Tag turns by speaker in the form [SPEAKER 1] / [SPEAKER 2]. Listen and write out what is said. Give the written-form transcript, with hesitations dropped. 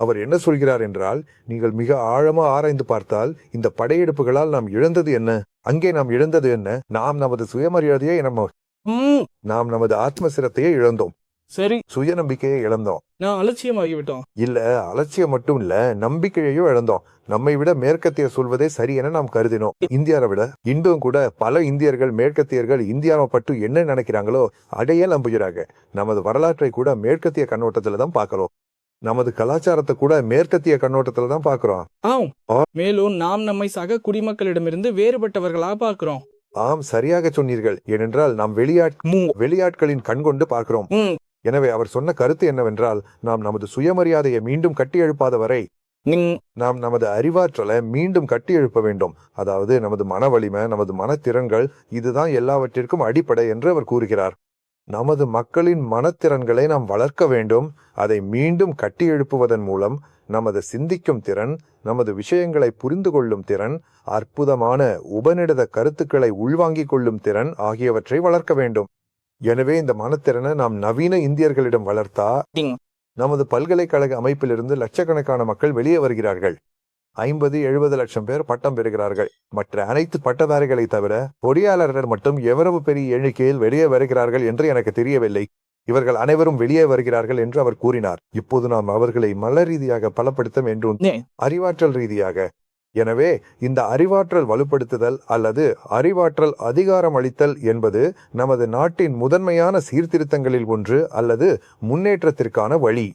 [SPEAKER 1] அவர் என்ன சொல்கிறார் என்றால், நீங்கள் மிக ஆழமா ஆராய்ந்து பார்த்தால் இந்த படையெடுப்புகளால் நாம் இழந்தது என்ன? அங்கே நாம் இழந்தது என்ன? நாம் நமது சுயமரியாதையை
[SPEAKER 2] ம்,
[SPEAKER 1] நாம் நமது ஆத்மசிரத்தையே இழந்தோம்.
[SPEAKER 2] சரி,
[SPEAKER 1] சுயநம்பிக்கையை இழந்தோம்.
[SPEAKER 2] நான் அலட்சியமாகிவிட்டோம்.
[SPEAKER 1] இல்ல, அலட்சியம் மட்டும் இல்ல, நம்பிக்கையையும் இழந்தோம். நம்மை விட மேற்கத்தியர் சொல்வதே சரி என நாம் கருதினோம். இந்தியாவை விட இன்றும் கூட பல இந்தியர்கள், மேற்கத்தியர்கள் இந்தியாவை பற்றி என்ன நினைக்கிறாங்களோ அதையே நம்புகிறாங்க. நமது வரலாற்றை கூட மேற்கத்திய கண்ணோட்டத்துல தான் பார்க்கிறோம். நமது கலாச்சாரத்தை கூட மேற்கத்திய கண்ணோட்டத்துல தான் பார்க்கிறோம்.
[SPEAKER 2] ஆம், மேலும் நாம் நம்மை சக குடிமக்களிடமிருந்து வேறுபட்டவர்களாக பார்க்கிறோம்.
[SPEAKER 1] ஆம், சரியாக சொன்னீர்கள். ஏனென்றால் நாம் வெளியாட்களின் கண் கொண்டு பார்க்கிறோம்.
[SPEAKER 2] ம்,
[SPEAKER 1] எனவே அவர் சொன்ன கருத்து என்னவென்றால், நாம் நமது சுயமரியாதையை மீண்டும் கட்டி எழுப்பாத வரை
[SPEAKER 2] ம்,
[SPEAKER 1] நாம் நமது அறிவாற்றலை மீண்டும் கட்டி எழுப்ப வேண்டும். அதாவது நமது மன வலிமை, நமது மனத்திறன்கள், இதுதான் எல்லாவற்றிற்கும் அடிப்படை என்று அவர் கூறுகிறார். நமது மக்களின் மனத்திறன்களை நாம் வளர்க்க வேண்டும். அதை மீண்டும் கட்டி எழுப்புவதன் மூலம் நமது சிந்திக்கும் திறன், நமது விஷயங்களை புரிந்து கொள்ளும் திறன், அற்புதமான உபநிடத கருத்துக்களை உள்வாங்கிக் கொள்ளும் திறன் ஆகியவற்றை வளர்க்க வேண்டும். எனவே இந்த மனத்திறனை நாம் நவீன இந்தியர்களிடம் வளர்த்தா
[SPEAKER 2] டிங்.
[SPEAKER 1] நமது பல்கலைக்கழக அமைப்பிலிருந்து லட்சக்கணக்கான மக்கள் வெளியே வருகிறார்கள். 50-70 லட்சம் பேர் பட்டம் பெறுகிறார்கள். மற்ற அனைத்து பட்டதாரிகளை தவிர பொறியாளர்கள் மட்டும் எவ்வளவு பெரிய எண்ணிக்கையில் வெளியே வருகிறார்கள் என்று எனக்கு தெரியவில்லை. இவர்கள் அனைவரும் வெளியே வருகிறார்கள் என்று அவர் கூறினார். இப்போது நாம் அவர்களை மன ரீதியாக பலப்படுத்த வேண்டும், அறிவாற்றல் ரீதியாக. எனவே இந்த அறிவாற்றல் வலுப்படுத்துதல் அல்லது அறிவாற்றல் அதிகாரம் அளித்தல் என்பது நமது நாட்டின் முதன்மையான சீர்திருத்தங்களில் ஒன்று அல்லது முன்னேற்றத்திற்கான வழி.